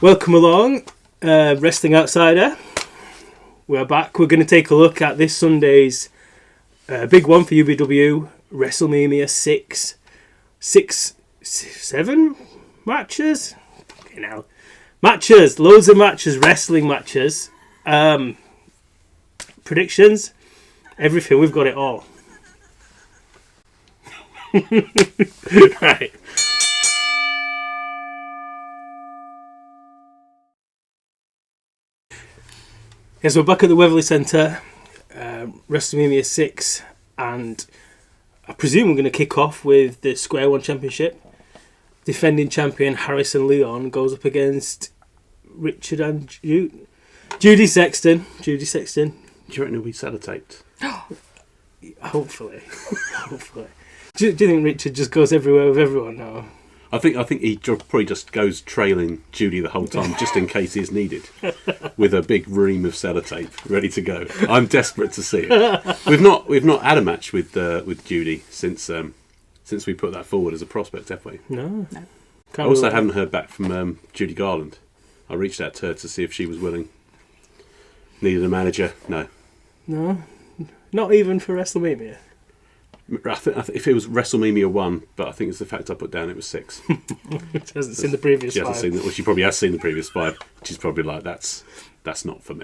Welcome along, Wrestling Outsider. We're back. We're going to take a look at this Sunday's big one for UBW, WrestleMemeia 6. 7 matches? Okay, now. Matches, loads of matches, wrestling matches. Predictions, everything, we've got it all. Right. Yes, we're back at the Waverley Centre, WrestleMemeia 6, and I presume we're going to kick off with the Square One Championship. Defending champion Harrison Leon goes up against Richard and Judy Sexton. Do you reckon he'll be sellotaped? Hopefully. Do you think Richard just goes everywhere with everyone now? I think he probably just goes trailing Judy the whole time, just in case he's needed, with a big ream of sellotape ready to go. I'm desperate to see it. We've not had a match with Judy since we put that forward as a prospect, have we? No. I also haven't heard back from Judy Garland. I reached out to her to see if she was willing. Needed a manager? No. No, not even for WrestleMemeia. I think if it was WrestleMemeia 1, but I think it's the fact I put down it was 6. She hasn't seen the previous 5. She probably has seen the previous 5. She's probably like, that's not for me.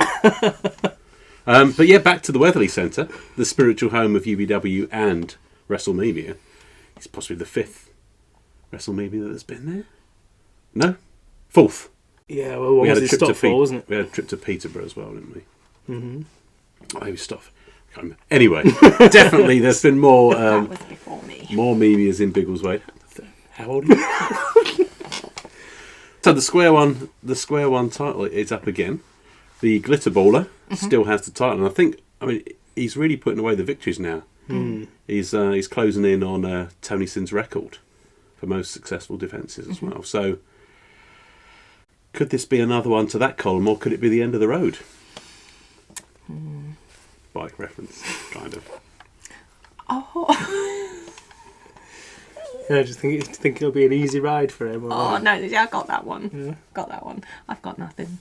But yeah, back to the Waverley Centre, the spiritual home of UBW and WrestleMemeia. It's possibly the 5th WrestleMemeia that's been there. No? 4th. Yeah, well, what was it? Stockport, wasn't it? We had a trip to Peterborough as well, didn't we? Mm-hmm. Oh, it was stuff. Anyway, definitely there's been more that was before me. More Memias in Biggleswade. How old are you? So the Square One title is up again. The Glitter Baller still has the title, and I mean he's really putting away the victories now. He's closing in on Tony Sin's record for most successful defences as well. So could this be another one to that column, or could it be the end of the road? Bike reference, kind of. Oh. Yeah, I just think it'll be an easy ride for him. Oh, no, yeah, I got that one. Yeah. Got that one. I've got nothing.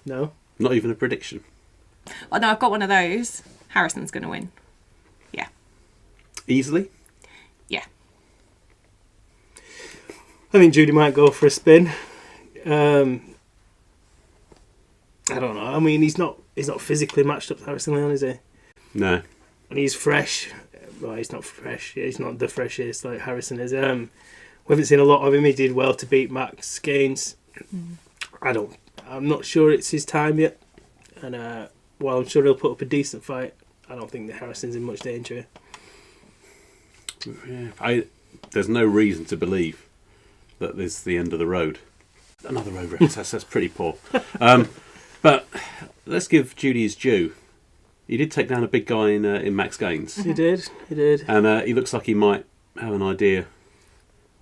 No? Not even a prediction. Oh, no, I've got one of those. Harrison's going to win. Yeah. Easily? Yeah. I think Judy might go for a spin. I don't know. I mean, he's not physically matched up to Harrison Leon, is he? No. And he's fresh. Well, he's not fresh. He's not the freshest like Harrison is. We haven't seen a lot of him. He did well to beat Max Gaines. I'm not sure it's his time yet. And while I'm sure he'll put up a decent fight, I don't think that Harrison's in much danger. Yeah, there's no reason to believe that this is the end of the road. Another road reference. That's pretty poor. But let's give Judy his due. He did take down a big guy in Max Gaines. He did. And he looks like he might have an idea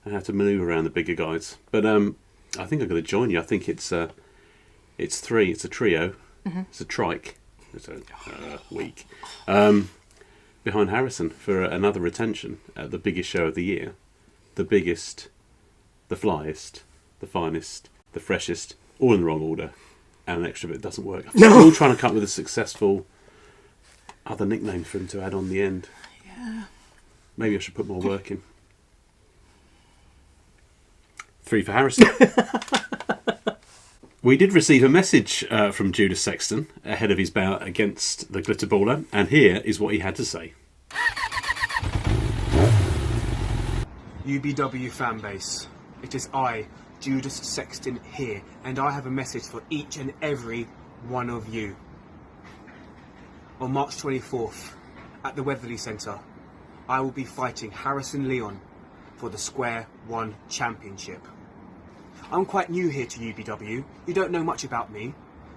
how to manoeuvre around the bigger guys. But I think I'm going to join you. I think it's 3. It's a trio. It's a trike. It's a week. Behind Harrison for another retention at the biggest show of the year. The biggest, the flyest, the finest, the freshest, all in the wrong order. And an extra bit doesn't work. I'm all trying to come up with a successful other nickname for him to add on the end. Yeah. Maybe I should put more work in. 3 for Harrison. We did receive a message from Judas Sexton ahead of his bout against the Glitter Baller, and here is what he had to say. UBW fanbase, it is I, Judas Sexton here, and I have a message for each and every one of you. On March 24th, at the Waverley Centre, I will be fighting Harrison Leon for the Square One Championship. I'm quite new here to UBW, you don't know much about me,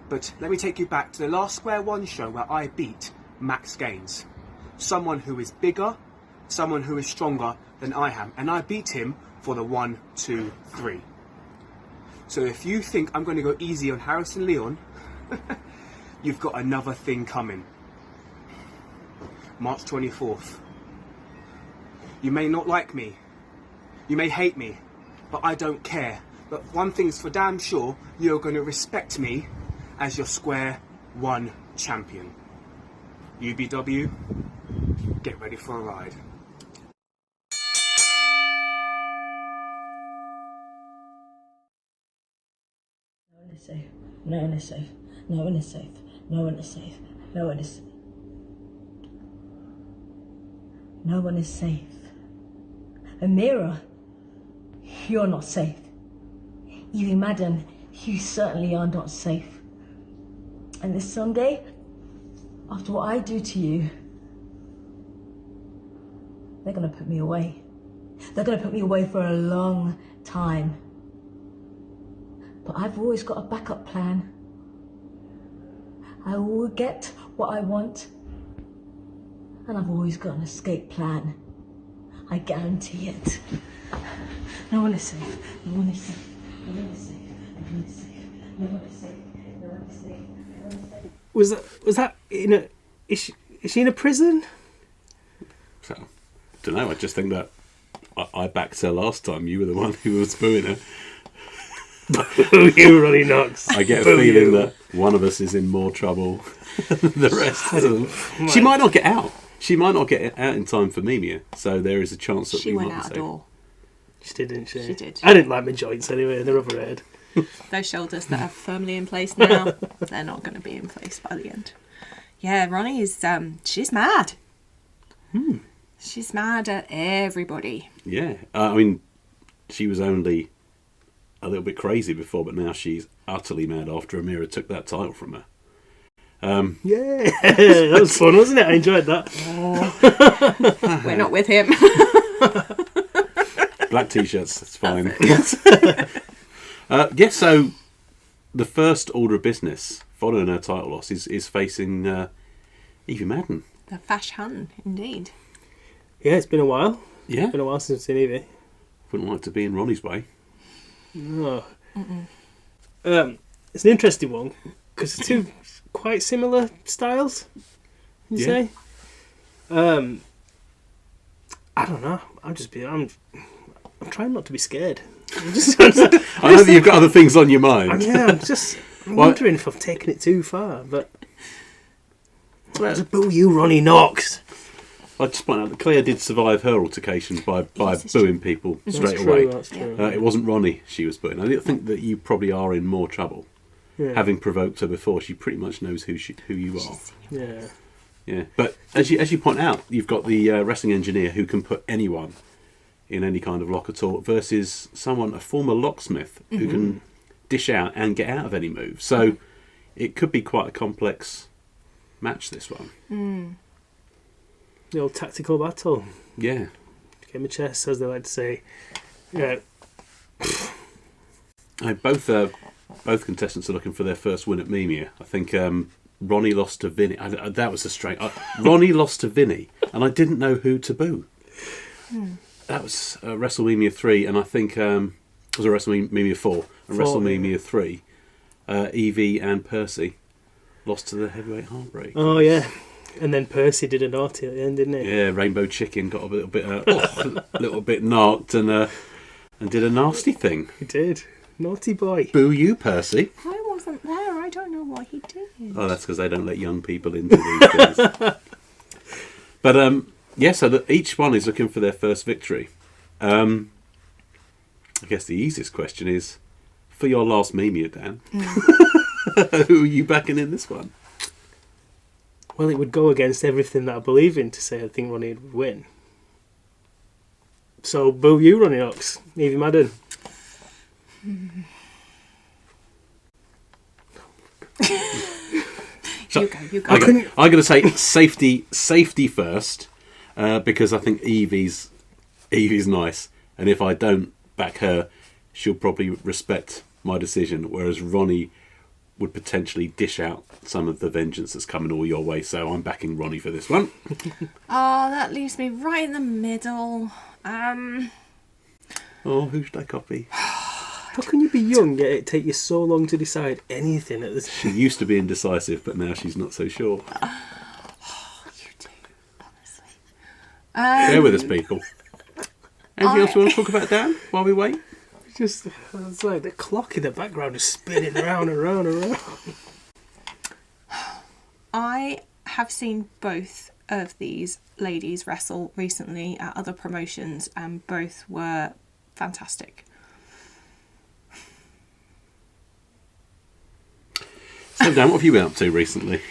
but let me take you back to the last Square One show where I beat Max Gaines. Someone who is bigger, someone who is stronger than I am, and I beat him for the 1, 2, 3. So if you think I'm going to go easy on Harrison Leon, you've got another thing coming. March 24th. You may not like me, you may hate me, but I don't care. But one thing's for damn sure, you're going to respect me as your square one champion. UBW, get ready for a ride. No one is safe. No one is safe. No one is safe. No one is safe. No one is safe. No one is safe. Amira, you're not safe. Evie, Madden, you certainly are not safe. And this Sunday, after what I do to you, they're gonna put me away. They're gonna put me away for a long time. But I've always got a backup plan. I will get what I want. And I've always got an escape plan. I guarantee it. No one is safe. No one is safe. No one is safe. No one is safe. No one is safe. No one is safe. No one is safe. Was that in a? Is she in a prison? So, don't know. I just think that I backed her last time. You were the one who was booing her. You, Ronnie Knocks. I get a feeling that one of us is in more trouble than the rest of them. She might not get out. She might not get out in time for Memia, so there is a chance that She we went might out be a safe. door. She did, didn't she? She did. I didn't like my joints anyway. They're overrated. Those shoulders that are firmly in place now, they're not going to be in place by the end. Yeah, Ronnie is, she's mad. She's mad at everybody. Yeah, I mean, she was only a little bit crazy before, but now she's utterly mad after Amira took that title from her. Yeah, that was fun, wasn't it? I enjoyed that. We're not with him. Black t-shirts, that's fine. Yes, so the first order of business following her title loss is facing Evie Madden. The Fash Hun, indeed. Yeah, it's been a while. Yeah, It's been a while since I've seen Evie. wouldn't like to be in Ronnie's way. No. It's an interesting one because it's two quite similar styles. You Yeah. say? I don't know. I'm trying not to be scared. I'm I know that you've got other things on your mind. I'm Well- wondering if I've taken it too far, but. Just boo you, Ronnie Knocks. I'd just point out that Claire did survive her altercation by Yes, it's booing people straight That's away. true. That's true. It wasn't Ronnie she was booing. I think that you probably are in more trouble. Yeah. Having provoked her before, she pretty much knows who you are. Yeah. Yeah, but as you point out, you've got the wrestling engineer who can put anyone in any kind of lock at all, versus a former locksmith who can dish out and get out of any move. So it could be quite a complex match, this one. The old tactical battle. Yeah. Game of chess, as they like to say. Yeah. Both contestants are looking for their first win at Memia. I think Ronnie lost to Vinny. That was a strange. Ronnie lost to Vinny, and I didn't know who to boo. That was WrestleMemeia 3, and I think it was a WrestleMemeia 4 and WrestleMemeia 3. Evie and Percy lost to the heavyweight heartbreak. Oh, yeah. And then Percy did a naughty at the end, didn't he? Yeah, Rainbow Chicken got a little bit knocked and did a nasty thing. He did. Naughty boy. Boo you, Percy. I wasn't there. I don't know what he did. Oh, that's because they don't let young people into these things. But yeah, so each one is looking for their first victory. I guess the easiest question is, for your last Memia, Dan, who are you backing in this one? Well, it would go against everything that I believe in to say I think Ronnie would win. So, boo you, Ronnie Knocks. Evie Madden. So, You go. I'm going to say safety first, because I think Evie's nice, and if I don't back her, she'll probably respect my decision, whereas Ronnie would potentially dish out some of the vengeance that's coming all your way, so I'm backing Ronnie for this one. Oh, that leaves me right in the middle. Oh, who should I copy? How can you be young yet it take you so long to decide anything at this? She used to be indecisive, but now she's not so sure. You do, honestly. Bear with us, people. Anything else you want to talk about, Dan, while we wait? Just, it's like the clock in the background is spinning around and around and around. I have seen both of these ladies wrestle recently at other promotions, and both were fantastic. So, Dan, what have you been up to recently?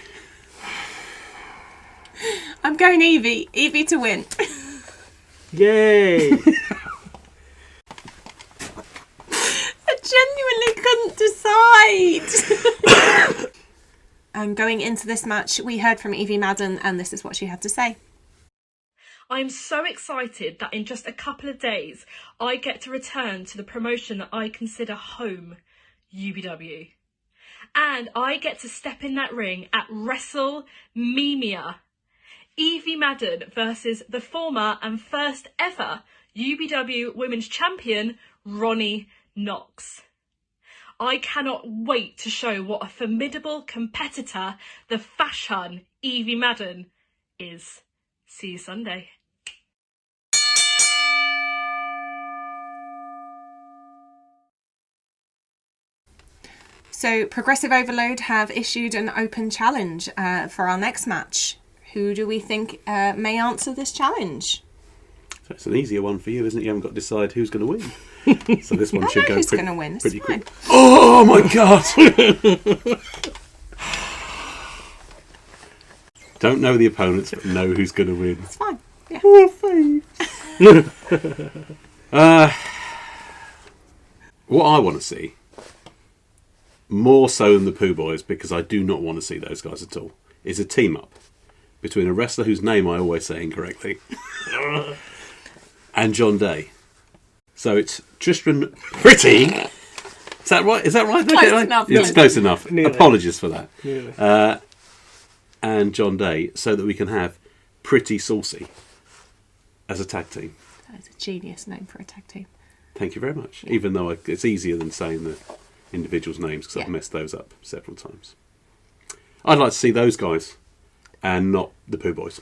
I'm going Evie. Evie to win. Yay! I genuinely couldn't decide. And going into this match, we heard from Evie Madden, and this is what she had to say. I'm so excited that in just a couple of days, I get to return to the promotion that I consider home, UBW. And I get to step in that ring at WrestleMemeia. Evie Madden versus the former and first ever UBW Women's Champion, Ronnie Knocks. I cannot wait to show what a formidable competitor the Fash Hun, Evie Madden, is. See you Sunday. So, Progressive Overload have issued an open challenge for our next match. Who do we think may answer this challenge? So it's an easier one for you, isn't it? You haven't got to decide who's going to win. So this one I should know go who's pretty, going to win. It's pretty fine. quick. Oh my god! Don't know the opponents, but know who's going to win. It's fine. Yeah. Oh, faves. What I want to see, more so than the Pooh Boys, because I do not want to see those guys at all, is a team up between a wrestler whose name I always say incorrectly and John Day. So it's Tristan Pretty. Is that right? Is that right? Close enough. It's close enough. Nearly. Apologies for that. Nearly. And John Day, so that we can have Pretty Saucy as a tag team. That is a genius name for a tag team. Thank you very much. Even though it's easier than saying the individuals' names, because I've messed those up several times. I'd like to see those guys and not the Pooh Boys.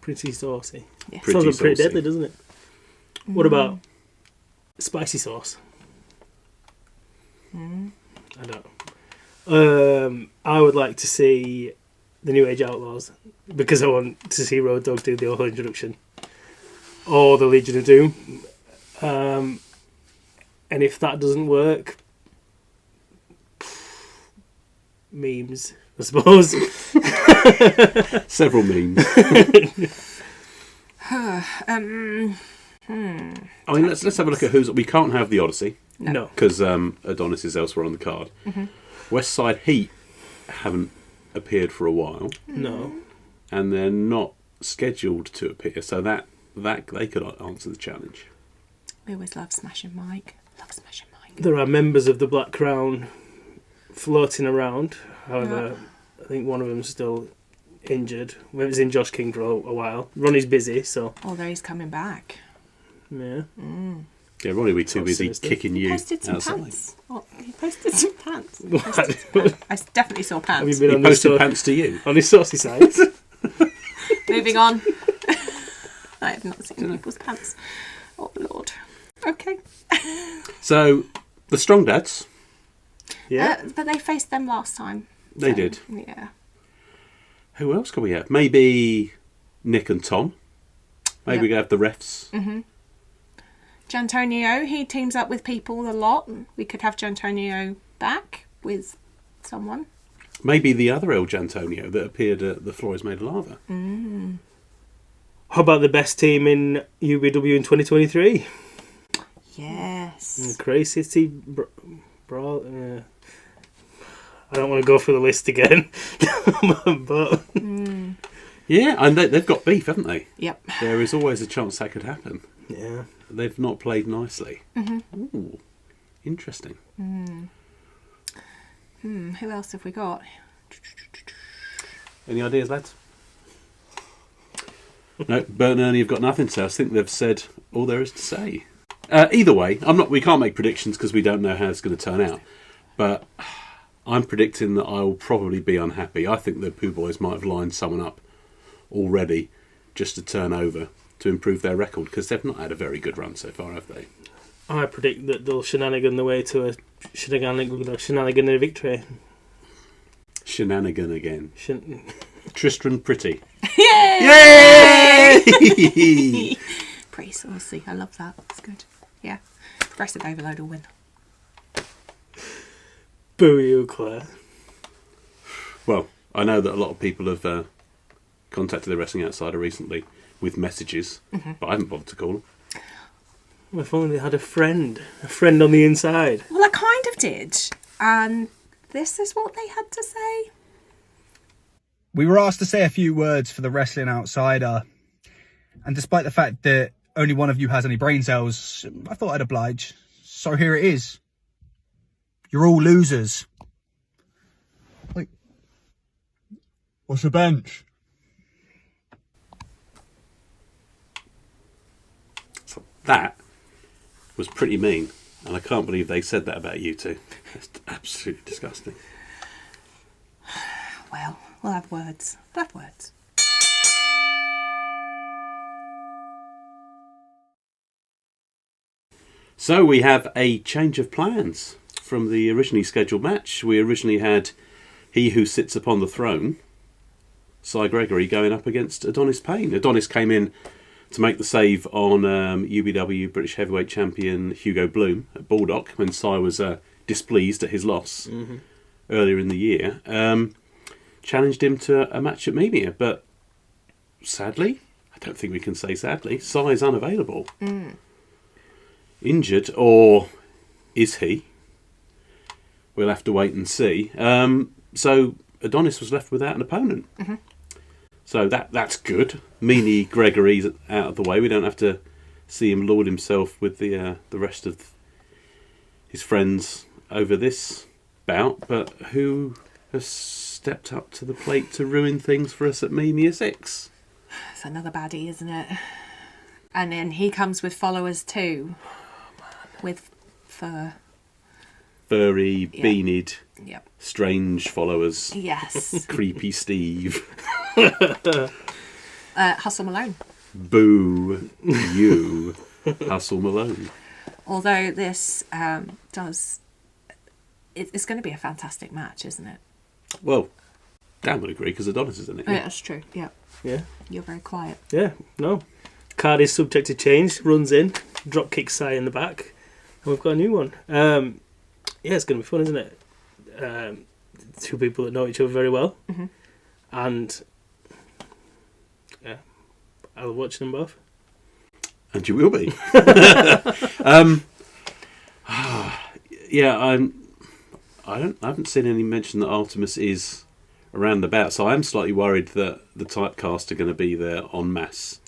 Pretty saucy. Yeah. Pretty Sounds like pretty saucy. deadly, doesn't it? What about spicy sauce? I don't know. I would like to see the New Age Outlaws, because I want to see Road Dogg do the whole introduction. Or the Legion of Doom. And if that doesn't work, memes, I suppose. Several memes. I mean, let's have a look at who's. We can't have the Odyssey No. because Adonis is elsewhere on the card. West Side Heat haven't appeared for a while, No. and they're not scheduled to appear, so that they could answer the challenge. We always love Smashing Mike. Love Smashing Mike. There are members of the Black Crown floating around. However, I think one of them's still injured. We haven't seen Josh King for a while. Ronnie's busy, so Although he's coming back. yeah. Yeah, Ronnie, we're too Sounds busy sinister. kicking you Posted some outside. pants. Oh, he posted some pants. Have I definitely saw pants. you been He on his, posted pants to you. on his saucy side? Moving on. I have not seen people's pants. Oh, Lord. Okay. So, the Strong Dads, Yeah. But they faced them last time. they so, did. Yeah. Who else can we have? Maybe Nick and Tom. Maybe we could have the refs. Jantonio, he teams up with people a lot. We could have Jantonio back with someone. Maybe the other El Jantonio that appeared at The Floor Is Made of Lava. How about the best team in UBW in 2023? Yes. Cray City Brawl. I don't want to go through the list again, but Yeah, and they've got beef, haven't they? Yep. There is always a chance that could happen. yeah. They've not played nicely. Ooh, interesting. Who else have we got? Any ideas, lads? No, Bert and Ernie have got nothing to say. I think they've said all there is to say. Either way, we can't make predictions because we don't know how it's going to turn out. But I'm predicting that I will probably be unhappy. I think the Pooh Boys might have lined someone up already just to turn over to improve their record, because they've not had a very good run so far, have they? I predict that they'll shenanigan the way to a shenanigan victory. Shenanigan again. Tristram Pretty. Yay! Yay! Pretty saucy. I love that. That's good. Yeah. Progressive Overload will win. Boo you, Claire. Well, I know that a lot of people have contacted the Wrestling Outsider recently with messages, but I haven't bothered to call them. Well, if only they had a friend on the inside. Well, I kind of did. And this is what they had to say. We were asked to say a few words for the Wrestling Outsider. And despite the fact that only one of you has any brain cells, I thought I'd oblige. So here it is. You're all losers. Wait. What's a bench? So that was pretty mean, and I can't believe they said that about you two. It's absolutely disgusting. Well, we'll have words. We'll have words. So we have a change of plans from the originally scheduled match. We originally had He Who Sits Upon the Throne, Cy Gregory, going up against Adonis Payne. Adonis came in to make the save on UBW British Heavyweight Champion Hugo Bloom at Baldock when Cy was displeased at his loss earlier in the year. Challenged him to a match at Memia, but sadly, I don't think we can say sadly, Cy is unavailable. Injured, or is he? We'll have to wait and see. So Adonis was left without an opponent. So that's good. Meanie Gregory's out of the way. We don't have to see him lord himself with the rest of his friends over this bout. But who has stepped up to the plate to ruin things for us at Memia VI? It's another baddie, isn't it? And then he comes with followers too. With fur. Furry, beanied, Yep. strange followers. Yes. Creepy Steve. Hustle Malone. Boo you, Hustle Malone. Although this it's going to be a fantastic match, isn't it? Well, Dan would agree because Adonis is in it. Oh, yeah, that's true. Yeah. Yeah. You're very quiet. Yeah, no. Card is subject to change, runs in, drop kicks Cy in the back, and we've got a new one. Yeah, it's going to be fun, isn't it? Two people that know each other very well. And yeah, I'll watch them both. And you will be. Yeah, I haven't seen any mention that Artemis is around about, so I'm slightly worried that the typecast are going to be there en masse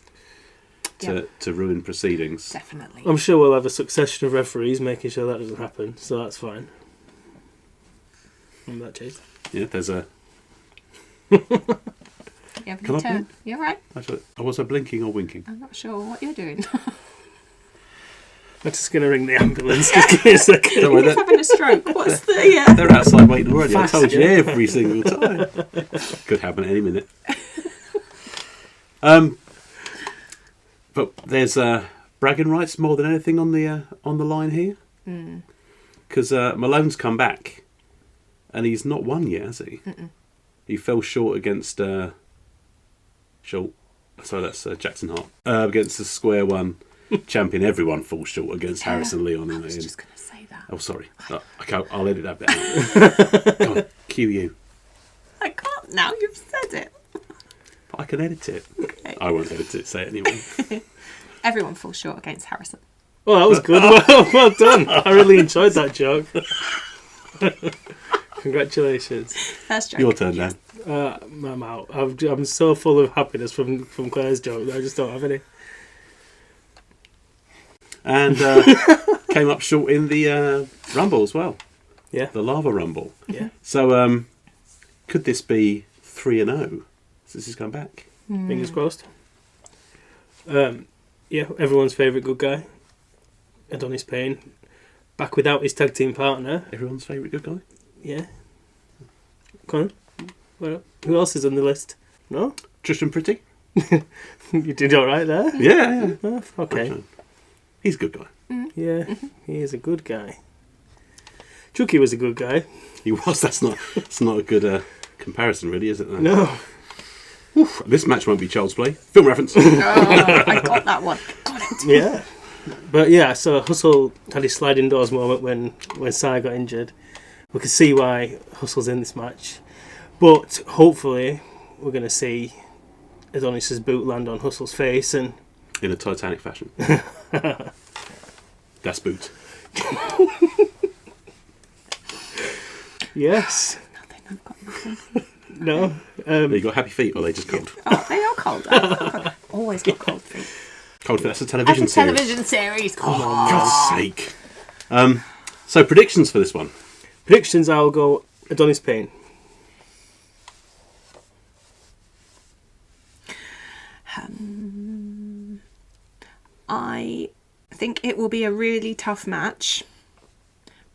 to ruin proceedings. Definitely. I'm sure we'll have a succession of referees making sure that doesn't happen, so that's fine. In that case. Yeah, there's a... You have Can your I turn. blink? You're right. Actually, was I blinking or winking? I'm not sure what you're doing. I'm just going to ring the ambulance. Just give me a second. Don't worry, He's having a stroke. What's the... they're outside waiting already. Fast, I told you yeah. every single time. Could happen any minute. But there's bragging rights more than anything on the line here. Because Malone's come back, and he's not won yet, has he? He fell short against that's Jackson Hart against the Square One champion. Everyone falls short against Harrison Leon. I was just going to say that. Oh, sorry. Okay, I'll edit that bit out. Come on, cue you. I can't now. You've said it. I can edit it. Okay. I won't edit it. Say it anyway. Everyone falls short against Harrison. Well, that was good. Well done. I really enjoyed that joke. Congratulations. First joke. Your turn, Dan. I'm out. I'm so full of happiness from Claire's joke that I just don't have any. And came up short in the Rumble as well. Yeah. The Lava Rumble. Yeah. So could this be 3-0 since he's come back? Fingers crossed. Yeah, everyone's favourite good guy, Adonis Payne, back without his tag team partner. Everyone's favourite good guy? Yeah. Come on. Well, who else is on the list? No? Tristram Pretty? You did all right there. Yeah. Okay. He's a good guy. Yeah, he is a good guy. Chucky was a good guy. He was. That's not a good comparison, really, is it? Then? No. Oof, this match won't be child's play. Film reference. Oh, I got that one. Got it. Yeah. But yeah, so Hustle had his sliding doors moment when Sai got injured. We can see why Hustle's in this match. But hopefully we're going to see Adonis's boot land on Hustle's face and... In a Titanic fashion. That's boot. Yes. Nothing. I've got nothing. No. You got happy feet, or are they just cold? Oh, they are cold. I've always got cold feet. Cold feet. That's a television That's a television series. Come on, God's sake. So predictions for this one. Predictions, I'll go Adonis Payne. I think it will be a really tough match.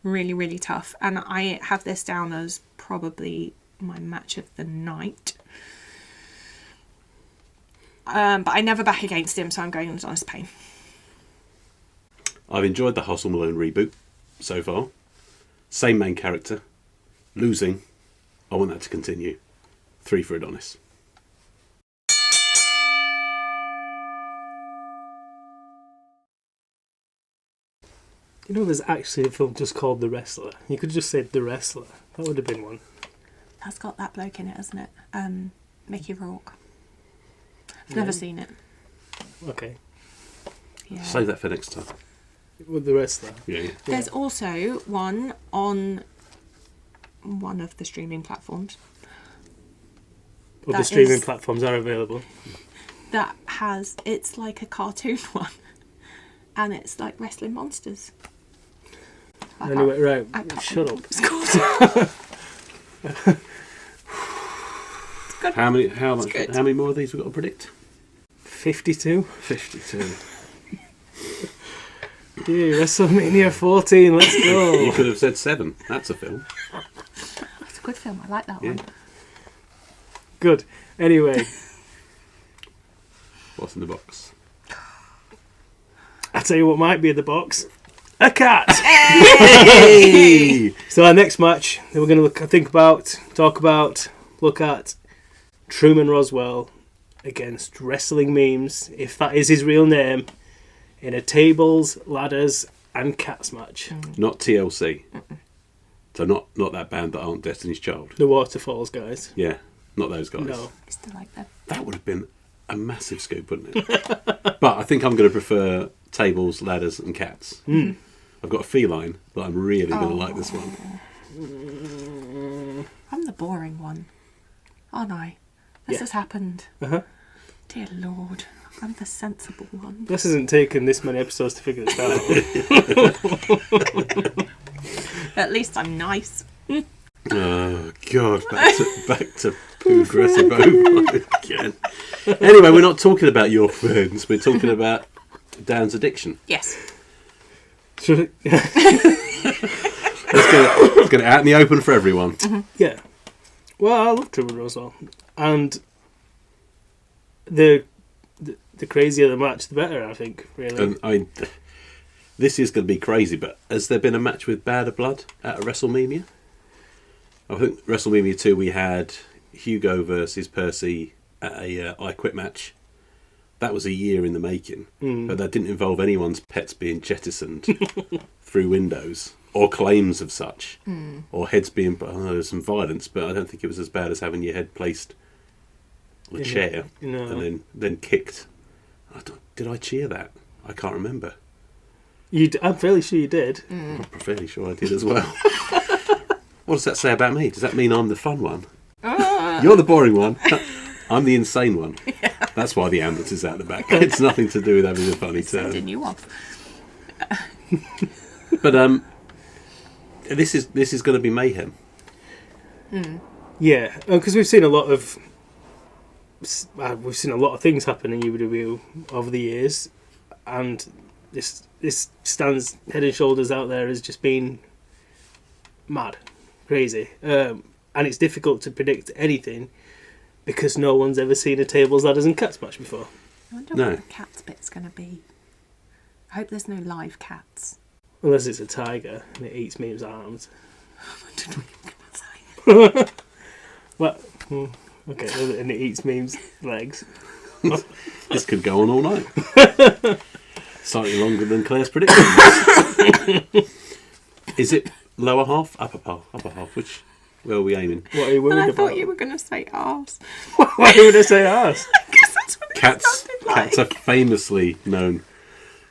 Really, really tough. And I have this down as probably my match of the night. But I never back against him, so I'm going with Adonis Payne. I've enjoyed the Hustle Malone reboot so far. Same main character. Losing. I want that to continue. 3 for Adonis. You know, there's actually a film just called The Wrestler. You could just say The Wrestler. That would have been one. That's got that bloke in it, hasn't it? Mickey Rourke. I've never seen it. Okay. Yeah. Save that for next time. With The Wrestler. Yeah. There's also one on one of the streaming platforms. Other That streaming is- platforms are available. That has, it's like a cartoon one. And it's like wrestling monsters. I Anyway, can't- right. I can't Shut remember up. what it's called. How many good. How many more of these we've got to predict? 52. 52. Yeah, WrestleMeia 14. Let's You go. could have said 7. That's a film. It's a good film. I like that Yeah. one. Good. Anyway, What's in the box? I'll tell you what might be in the box. A cat. Hey! So our next match that we're going to look at Truman Roswell against Wrestling Memes, if that is his real name, in a tables, ladders and cats match. Not TLC. So not that band that aren't Destiny's Child. The Waterfalls guys. Yeah, not those guys. No. I still like that. That would have been a massive scoop, wouldn't it? But I think I'm going to prefer tables, ladders and cats. I've got a feline, but I'm really going to like this one. I'm the boring one. Aren't I? This has happened. Uh-huh. Dear Lord. I'm the sensible one. This hasn't taken this many episodes to figure this out. At least I'm nice. Oh, God. Back to Poogressive over again. Anyway, we're not talking about your friends. We're talking about Dan's addiction. Yes. Should Let's get it out in the open for everyone. Yeah. Well, I love Truman Roswell. And the crazier the match, the better, I think, really. And this is going to be crazy, but has there been a match with Bad Blood at a WrestleMemeia? I think WrestleMemeia 2 we had Hugo versus Percy at a I Quit match. That was a year in the making, but that didn't involve anyone's pets being jettisoned through windows, or claims of such, or heads being... Oh, there was some violence, but I don't think it was as bad as having your head placed on a chair and then kicked. Did I cheer that? I can't remember. I'm fairly sure you did. I'm fairly sure I did as well. What does that say about me? Does that mean I'm the fun one? You're the boring one. I'm the insane one. Yeah. That's why the ambulance is out the back. It's nothing to do with having a funny turn. Sending you off. But this is going to be mayhem. Yeah, because we've seen a lot of things happen in UWW over the years, and this stands head and shoulders out there as just being mad, crazy, and it's difficult to predict anything Because no one's ever seen a tables, ladders and cats match before. I wonder No. what the cats bit's going to be. I hope there's no live cats. Unless it's a tiger and it eats Meme's arms. What did we going to say? Well, okay, and it eats Meme's legs. This could go on all night. Slightly longer than Claire's prediction. Is it lower half, upper half? Where are we aiming? What are you And worried I about? thought you were going to say arse. Why would I say arse? Because that's what Cats, it sounded like. cats are famously known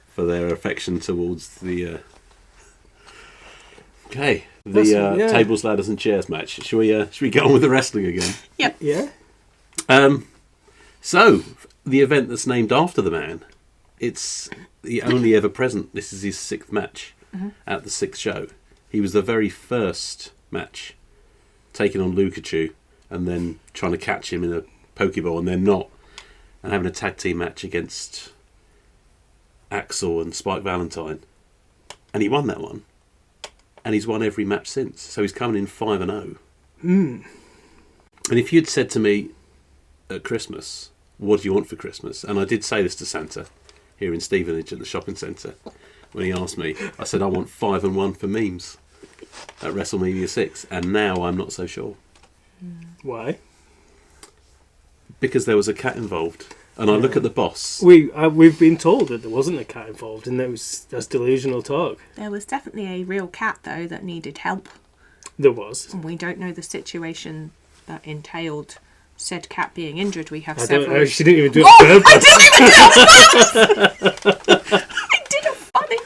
for their affection towards the. Okay, the tables, ladders, and chairs match. Should we get on with the wrestling again? Yep. Yeah? So the event that's named after the man, it's the only ever present. This is his 6th match at the 6th show. He was the very first match, taking on Lukachu and then trying to catch him in a Pokeball and then not, and having a tag team match against Axel and Spike Valentine, and he won that one, and he's won every match since. So he's coming in 5-0. And if you'd said to me at Christmas, what do you want for Christmas? And I did say this to Santa here in Stevenage at the shopping centre when he asked me. I said I want 5-1 for memes at WrestleMemeia 6, and now I'm not so sure. Why? Because there was a cat involved. And I look at the boss. We've been told that there wasn't a cat involved, and that's delusional talk. There was definitely a real cat, though, that needed help. There was. And we don't know the situation that entailed said cat being injured. We have I several... don't know. She didn't even do it Oh, on purpose. I didn't even do it! I did a funny...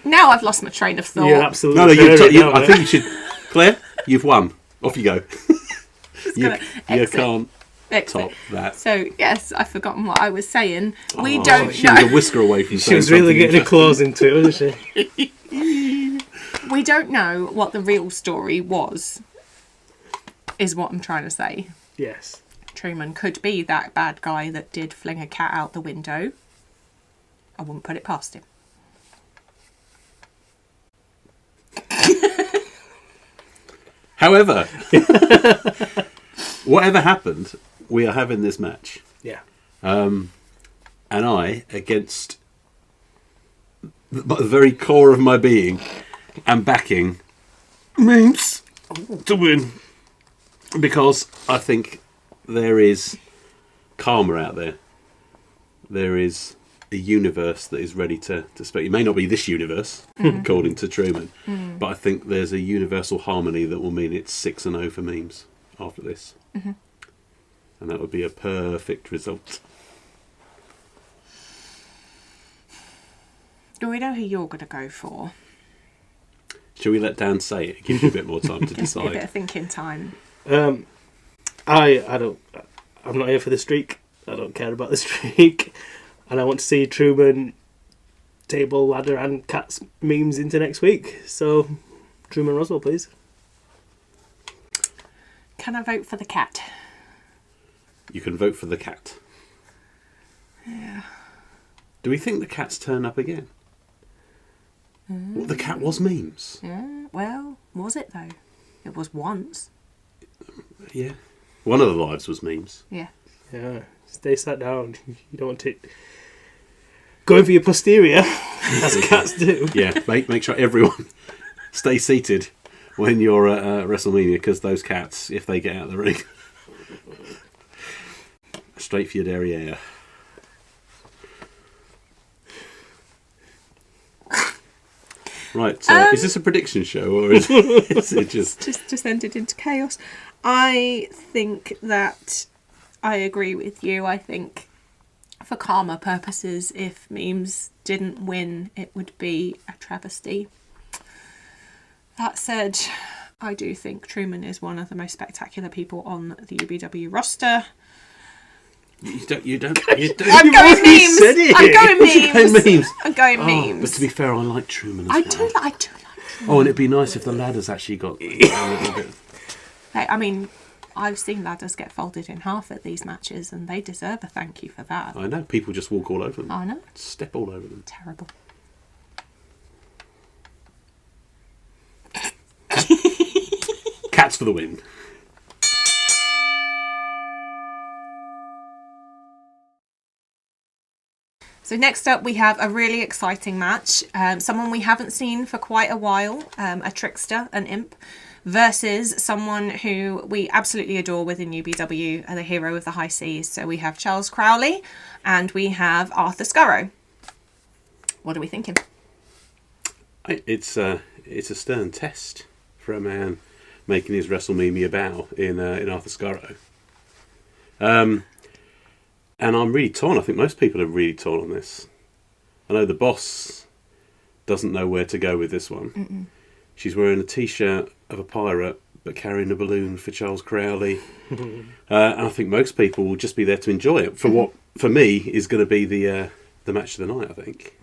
now I've lost my train of thought. You're absolutely I think you should... Claire, you've won. Off you go. You can't top that. So, yes, I've forgotten what I was saying. We Oh, don't she was know. a whisker away from She was really getting her claws into it, wasn't she? We don't know what the real story was, is what I'm trying to say. Yes. Truman could be that bad guy that did fling a cat out the window. I wouldn't put it past him. However, whatever happened, we are having this match. Yeah. And I, against the very core of my being, am backing Memes to win. Because I think there is karma out there. There is a universe that is ready to speak. It may not be this universe, according to Truman, but I think there's a universal harmony that will mean it's 6-0 for Memes after this. And that would be a perfect result. Do we know who you're going to go for? Shall we let Dan say it? It gives you a bit more time to Gives me a bit decide. of thinking time. I'm not here for the streak. I don't care about the streak. And I want to see Truman, table, ladder and cats memes into next week. So, Truman Roswell, please. Can I vote for the cat? You can vote for the cat. Yeah. Do we think the cat's turn up again? Well, the cat was Memes. Yeah. Well, was it though? It was once. Yeah. One of the lives was Memes. Yeah. Yeah, stay sat down. You don't want it going for your posterior, as cats do. Yeah, make sure everyone stay seated when you're at WrestleMemeia, because those cats, if they get out of the ring, straight for your derriere. Right, is this a prediction show, or is it just... Just ended into chaos. I think that I agree with you. I think for karma purposes, if Memes didn't win, it would be a travesty. That said, I do think Truman is one of the most spectacular people on the UBW roster. You don't. I'm going Memes. I'm going Memes. I'm going Memes. But to be fair, I like Truman as I well. do like Truman. Oh, and it'd be nice if the ladders actually got a little bit... I mean, I've seen ladders get folded in half at these matches, and they deserve a thank you for that. I know, people just walk all over them. I know. Step all over them. Terrible. Cats for the win. So next up we have a really exciting match. Someone we haven't seen for quite a while, a trickster, an imp, versus someone who we absolutely adore within UBW, the hero of the high seas. So we have Charles Crowley and we have Arthur Skurro. What are we thinking? It's a stern test for a man making his WrestleMemeia bow in Arthur Skurro. And I'm really torn. I think most people are really torn on this. I know the boss doesn't know where to go with this one. Mm-mm. She's wearing a T-shirt of a pirate, but carrying a balloon for Charles Crowley. And I think most people will just be there to enjoy it for what, for me, is going to be the match of the night, I think.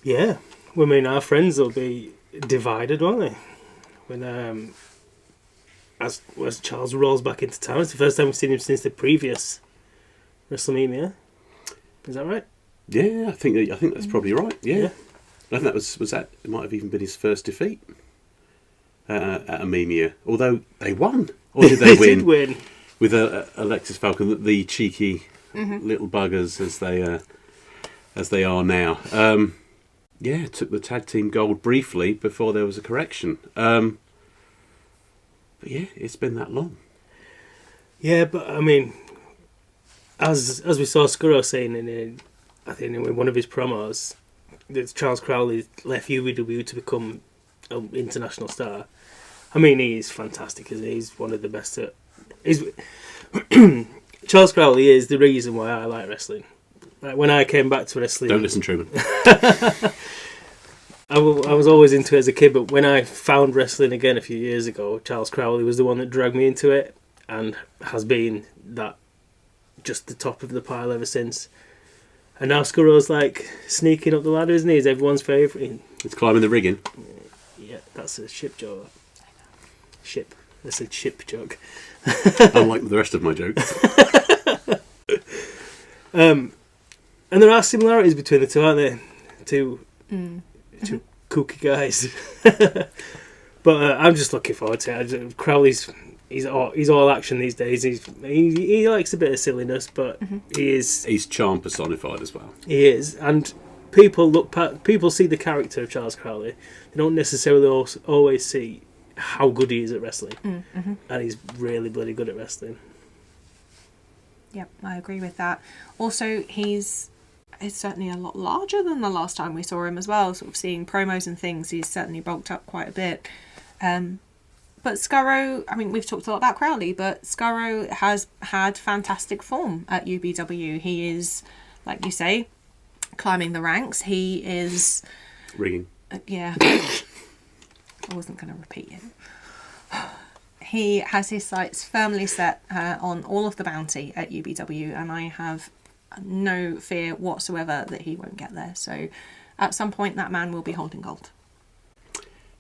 Yeah. Well, I mean, our friends will be divided, won't they? When as Charles rolls back into town. It's the first time we've seen him since the previous WrestleMemeia. Is that right? Yeah, I think that's probably right. Yeah. I think that was that. It might have even been his first defeat at a Memia. Although they won, or did they win? Did win with Alexis Falcon, the cheeky little buggers as they are now. Took the tag team gold briefly before there was a correction. But yeah, it's been that long. Yeah, but I mean, as we saw Skurro saying in one of his promos, that Charles Crowley left UBW to become an international star. I mean, he is fantastic, isn't he? He's one of the best at... Charles Crowley is the reason why I like wrestling. Like, when I came back to wrestling... Don't listen, Truman. I was always into it as a kid, but when I found wrestling again a few years ago, Charles Crowley was the one that dragged me into it and has been that just the top of the pile ever since. And now Skurro's like sneaking up the ladder, isn't he? He's everyone's favourite. It's climbing the rigging. Yeah, that's a ship joke. Ship. That's a ship joke. Unlike the rest of my jokes. And there are similarities between the two, aren't there? Two kooky guys. But I'm just looking forward to it. Crowley's he's all action these days. He likes a bit of silliness, but he's charm personified as well. He is, and people see the character of Charles Crowley. They don't necessarily always see how good he is at wrestling, and he's really bloody good at wrestling. Yep, I agree with that. Also, he's certainly a lot larger than the last time we saw him as well. Sort of seeing promos and things, he's certainly bulked up quite a bit. But Skurro, I mean, we've talked a lot about Crowley, but Skurro has had fantastic form at UBW. He is, like you say, climbing the ranks. He is... Rigging. Yeah. I wasn't going to repeat it. He has his sights firmly set on all of the bounty at UBW, and I have no fear whatsoever that he won't get there. So at some point that man will be holding gold.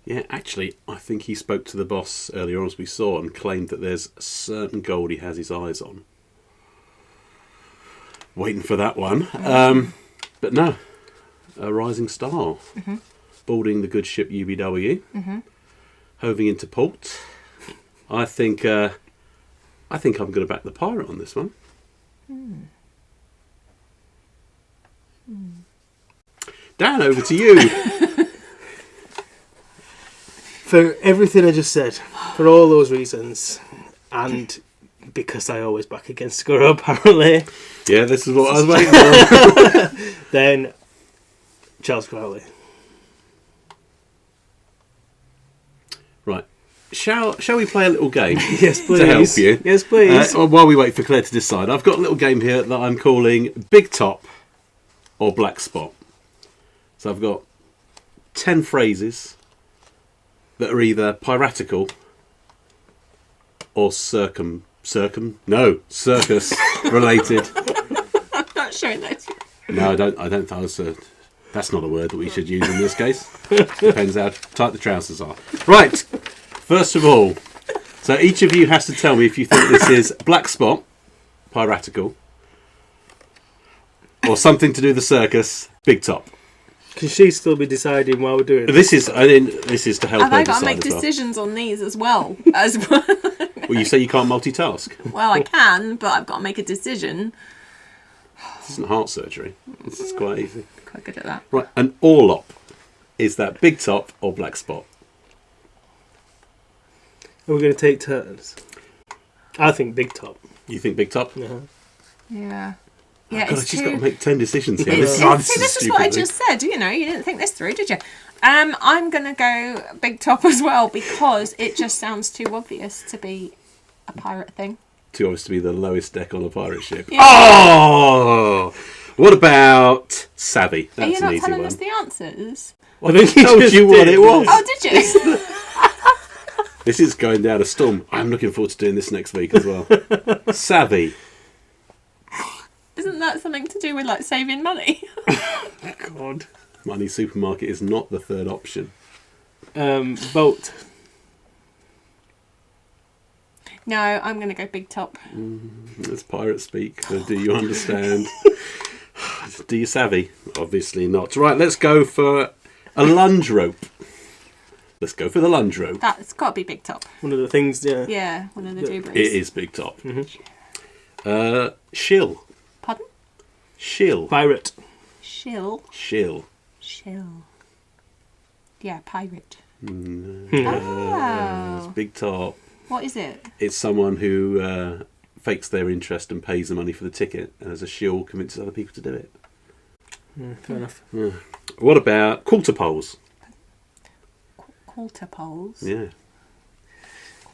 Yeah, actually, I think he spoke to the boss earlier on, as we saw, and claimed that there's certain gold he has his eyes on. Waiting for that one. But no, a rising star. Boarding the good ship UBW. Hoving into port. I think I'm going to back the pirate on this one. Dan, over to you. For everything I just said, for all those reasons, and because I always back against Skurro, apparently. Yeah, this is what I was waiting for. Then Charles Crowley. Right. Shall we play a little game? Yes, please. To help you. Yes, please. While we wait for Claire to decide, I've got a little game here that I'm calling Big Top or Black Spot. So I've got 10 phrases that are either piratical or circus related. I'm not showing those. No, I don't think that's not a word that we should use in this case. Depends how tight the trousers are. Right, first of all, so each of you has to tell me if you think this is Black Spot, piratical, or something to do with the circus, Big Top. Can she still be deciding while we're doing this? This is to help Have her I got to decide make as well. decisions on these as well? Well, you say you can't multitask. Well, I can, but I've got to make a decision. This isn't heart surgery. This is quite easy. Quite good at that. Right, an Orlop. Is that Big Top or Black Spot? Are we going to take turns? I think Big Top. You think Big Top? Yeah. Yeah. Oh, Yeah, God, it's she's too... got to make 10 decisions here. It's- this is what I just said. You know, you didn't think this through, did you? I'm going to go Big Top as well because it just sounds too obvious to be a pirate thing. Too obvious to be the lowest deck on a pirate ship. Yeah. Oh! What about Savvy? Are you That's not an easy telling one. us the answers? I think I told you what it was. Oh, did you? This is going down a storm. I'm looking forward to doing this next week as well. Savvy. Isn't that something to do with like saving money? God. Money Supermarket is not the third option. Boat. No, I'm going to go Big Top. That's pirate speak. So do you understand? Do you savvy? Obviously not. Right, let's go for a lunge rope. Let's go for the lunge rope. That's got to be Big Top. One of the things, yeah. Yeah, one of the doobies. It is Big Top. Shill. Pardon? Shill. Pirate. Shill. Shill. Shill. Yeah, pirate. It's Big Top. What is it? It's someone who fakes their interest and pays the money for the ticket, and as a shill convinces other people to do it. Fair enough. What about quarter poles? Quarter poles. Yeah.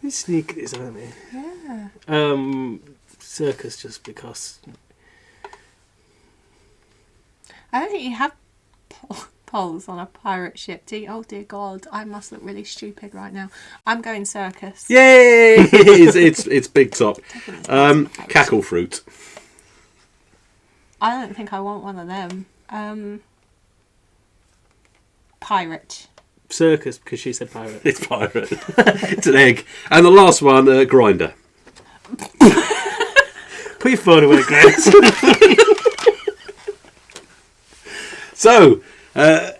We sneak this, aren't we? Yeah. Circus, just because. I don't think you have poles on a pirate ship, do you? Oh dear God, I must look really stupid right now. I'm going circus. Yay! it's Big Top. Cackle fruit. I don't think I want one of them. Pirate. Circus, because she said pirate. It's pirate. It's an egg. And the last one, grinder. Put your phone away, Grace. So,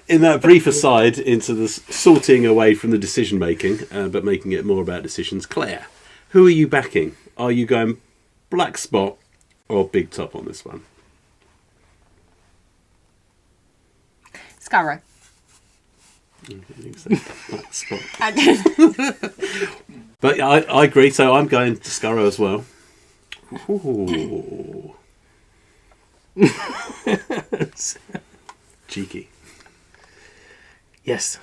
in that brief aside into the sorting away from the decision making, but making it more about decisions, Claire, who are you backing? Are you going Black Spot or Big Top on this one? Skurro. Black Spot. I did. But I agree, so I'm going to Skurro as well. Ooh. Cheeky. Yes.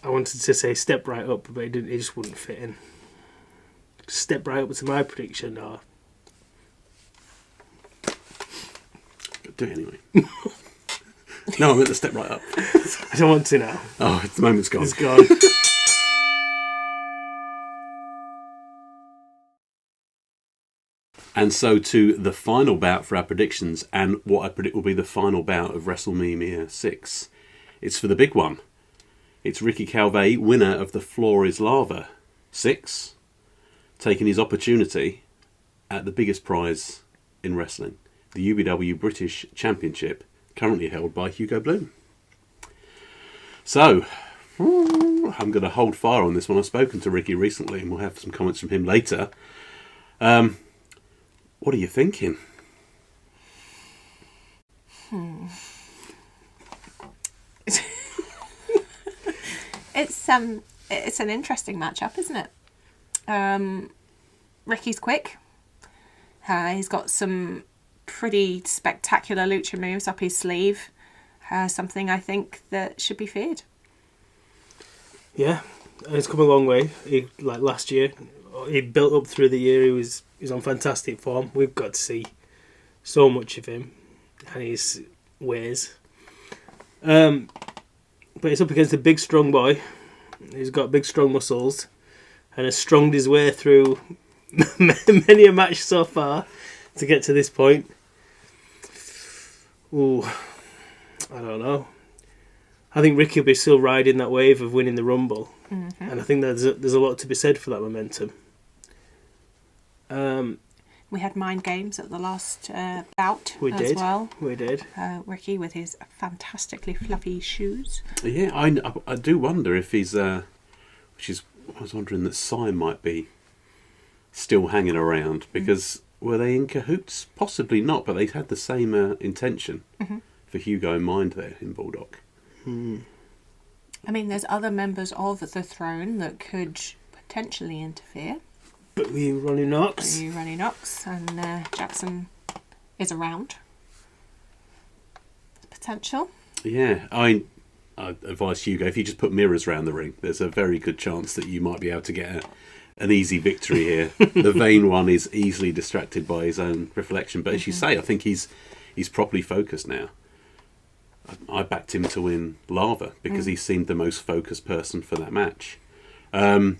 I wanted to say step right up, but it didn't. It just wouldn't fit in. Step right up to my prediction. No. Do it anyway. No, I meant to step right up. I don't want to now. Oh, the moment's gone. It's gone. And so to the final bout for our predictions, and what I predict will be the final bout of WrestleMemeia VI. It's for the big one. It's Ricky Calvet, winner of the Floor is Lava 6, taking his opportunity at the biggest prize in wrestling, the UBW British Championship, currently held by Hugo Bloom. So, I'm going to hold fire on this one. I've spoken to Ricky recently, and we'll have some comments from him later. What are you thinking? It's an interesting matchup, isn't it? Ricky's quick. He's got some pretty spectacular lucha moves up his sleeve. Something I think that should be feared. Yeah, it's come a long way. Like last year, he built up through the year. He was on fantastic form. We've got to see so much of him and his ways. But it's up against a big, strong boy. He's got big, strong muscles and has stronged his way through many a match so far to get to this point. Ooh, I don't know. I think Ricky will be still riding that wave of winning the Rumble. Mm-hmm. And I think there's a lot to be said for that momentum. We had mind games at the last bout We as did. well. We did. Ricky with his fantastically fluffy shoes. Yeah, I do wonder if he's... I was wondering that Sign might be still hanging around, because were they in cahoots? Possibly not, but they had the same intention for Hugo in mind there in Bulldog. I mean, there's other members of the throne that could potentially interfere. But we Ronnie Knocks. Ronnie Knocks, and Jackson is around. Potential. Yeah, I'd advise Hugo, if you just put mirrors around the ring, there's a very good chance that you might be able to get an easy victory here. The vain one is easily distracted by his own reflection, but as you say, I think he's properly focused now. I backed him to win Lava because he seemed the most focused person for that match, and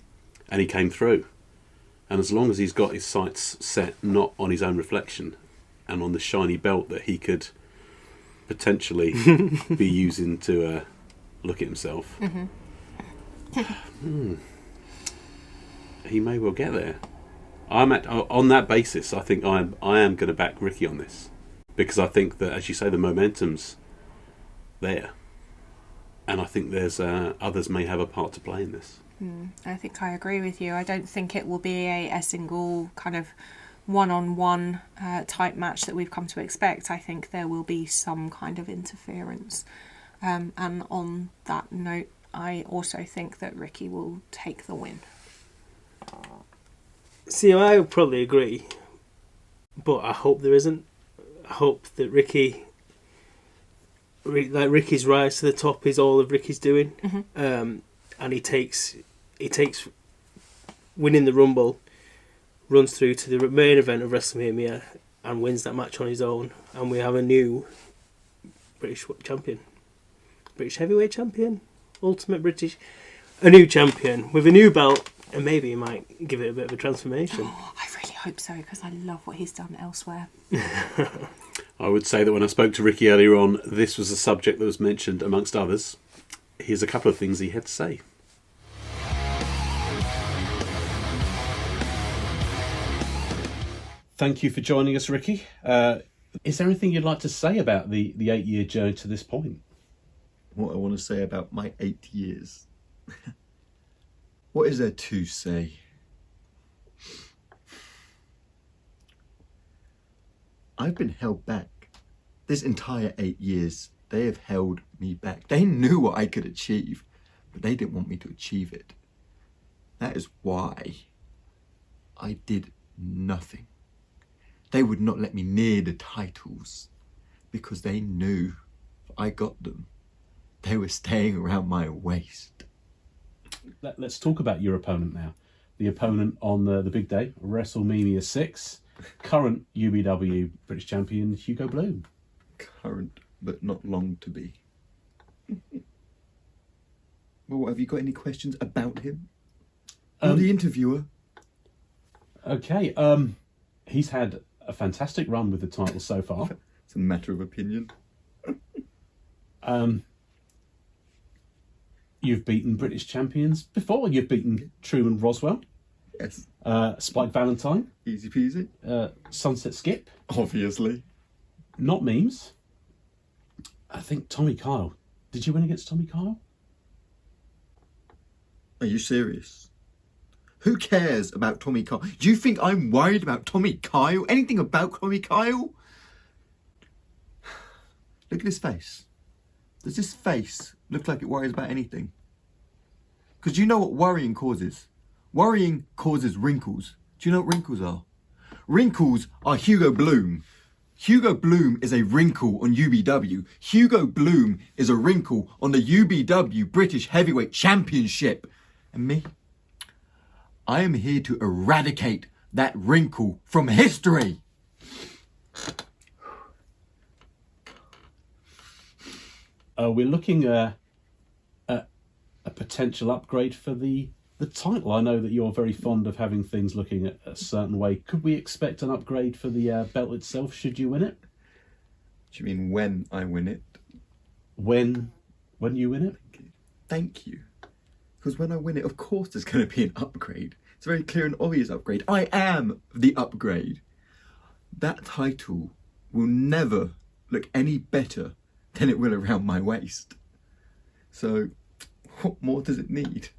he came through. And as long as he's got his sights set not on his own reflection and on the shiny belt that he could potentially be using to look at himself, he may well get there. On that basis, I think I am going to back Ricky on this, because I think that, as you say, the momentum's there, and I think there's others may have a part to play in this. I think I agree with you. I don't think it will be a single kind of one-on-one type match that we've come to expect. I think there will be some kind of interference. And on that note, I also think that Ricky will take the win. See, I would probably agree, but I hope there isn't. I hope that Ricky's rise to the top is all of Ricky's doing, and he takes winning the Rumble, runs through to the main event of WrestleMemeia, and wins that match on his own, and we have a new British champion, British heavyweight champion, ultimate British, a new champion with a new belt, and maybe he might give it a bit of a transformation. Oh, I really hope so, because I love what he's done elsewhere. I would say that when I spoke to Ricky earlier on, this was a subject that was mentioned amongst others. Here's a couple of things he had to say. Thank you for joining us, Ricky. Is there anything you'd like to say about the 8-year journey to this point? What I want to say about my 8 years. What is there to say? I've been held back. This entire 8 years, they have held me back. They knew what I could achieve, but they didn't want me to achieve it. That is why I did nothing. They would not let me near the titles because they knew if I got them, they were staying around my waist. Let's talk about your opponent now. The opponent on the big day, WrestleMemeia VI, current UBW British champion Hugo Bloom. Current, but not long to be. Well, have you got any questions about him? Or the interviewer? Okay, he's had a fantastic run with the title so far. It's a matter of opinion. You've beaten British champions before. You've beaten Truman, Roswell. Yes. Spike Valentine. Easy peasy. Sunset Skip. Obviously. Not memes. I think Tommy Kyle. Did you win against Tommy Kyle? Are you serious? Who cares about Tommy Kyle? Do you think I'm worried about Tommy Kyle? Anything about Tommy Kyle? Look at his face. Does this face look like it worries about anything? Because you know what worrying causes? Worrying causes wrinkles. Do you know what wrinkles are? Wrinkles are Hugo Bloom. Hugo Bloom is a wrinkle on UBW. Hugo Bloom is a wrinkle on the UBW British Heavyweight Championship. And me? I am here to eradicate that wrinkle from history. We're looking at a potential upgrade for the title. I know that you're very fond of having things looking a certain way. Could we expect an upgrade for the belt itself should you win it? Do you mean when I win it? When you win it? Thank you. Because when I win it, of course there's going to be an upgrade. It's a very clear and obvious upgrade. I am the upgrade. That title will never look any better than it will around my waist. So, what more does it need?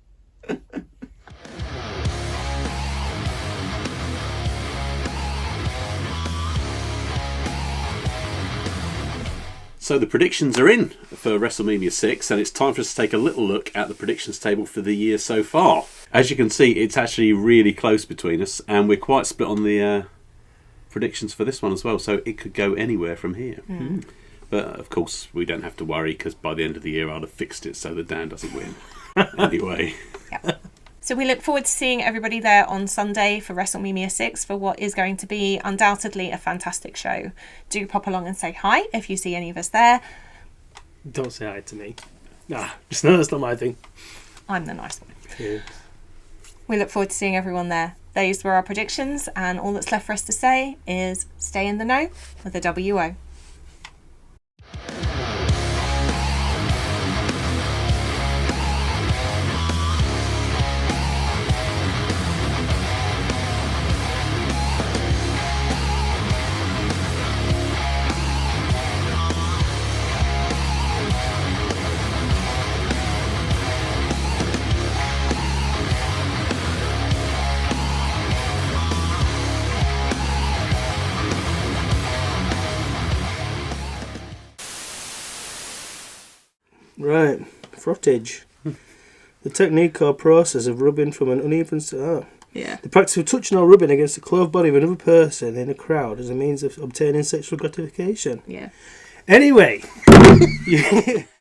So the predictions are in for WrestleMemeia 6, and it's time for us to take a little look at the predictions table for the year so far. As you can see, it's actually really close between us, and we're quite split on the predictions for this one as well, so it could go anywhere from here. But of course, we don't have to worry, because by the end of the year, I'll have fixed it so that Dan doesn't win. Anyway. Yep. So we look forward to seeing everybody there on Sunday for WrestleMemeia 6 for what is going to be undoubtedly a fantastic show. Do pop along and say hi if you see any of us there. Don't say hi to me. Nah, just no, that's not my thing. I'm the nice one. Yeah. We look forward to seeing everyone there. Those were our predictions, and all that's left for us to say is stay in the know with a WO. Right, frottage. The technique or process of rubbing from an uneven Yeah. the practice of touching or rubbing against the clothed body of another person in a crowd as a means of obtaining sexual gratification. Yeah. Anyway,